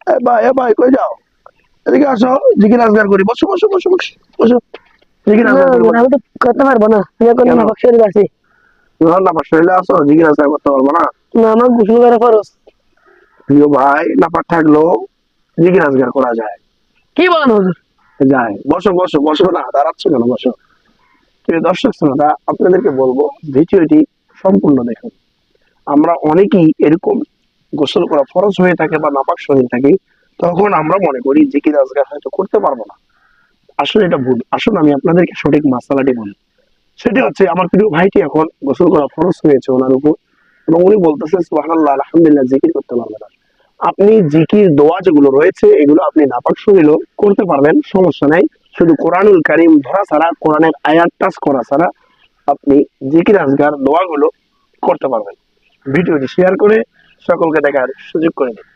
এ ভাই কই যাও? এদিকে আসো, জিকির আজগার করি। বসো বসো বসো বসো বসো, জিকির না আজগার করি বসো। আমি তো করতে পারবো না, আমি এখন কেন? নাপাক শরীর আছি। নাপাক শরীরে আছো, জিকির আজগার করতে পারবো না? না আমার গোসল করা খরচ। প্রিয় ভাই, নাপাক থাকলেও জিকির আজগার করা যায়। কি বলেন হুজুর? যায়। বসো বসো বসো, না দাঁড়াচ্ছ কেন? বসো। প্রিয় দর্শক শ্রোতা, আপনাদেরকে বলবো ভিডিওটি সম্পূর্ণ দেখুন। আমরা অনেকেই এরকম গোসল করা ফরজ হয়ে থাকে বা নাপাক শরীর থাকে, তখন আমরা মনে করি জিকির আজগার হয়তো করতে পারবো না। আসলে এটা ভুল। আসুন আমি আপনাদেরকে সঠিক মাসালাটি বলি। সেটা হচ্ছে, আমার প্রিয় ভাইটি এখন গোসল করা ফরজ হয়েছে ওনার উপর, এবং উনি বলতেছে সুবহানাল্লাহ আলহামদুলিল্লাহ, জিকির করতে পারবে না। আপনি জিকির দোয়া যেগুলো রয়েছে এগুলো আপনি নাপাক শরীরেও করতে পারবেন, সমস্যা নাই। শুধু কোরআনুল কারীম ধরা ছাড়া, কোরআনের আয়াত টাচ করা ছাড়া আপনি জিকির আজগার দোয়াগুলো করতে পারবেন। ভিডিওটি শেয়ার করে সকলকে দেখার সুযোগ করে দিন।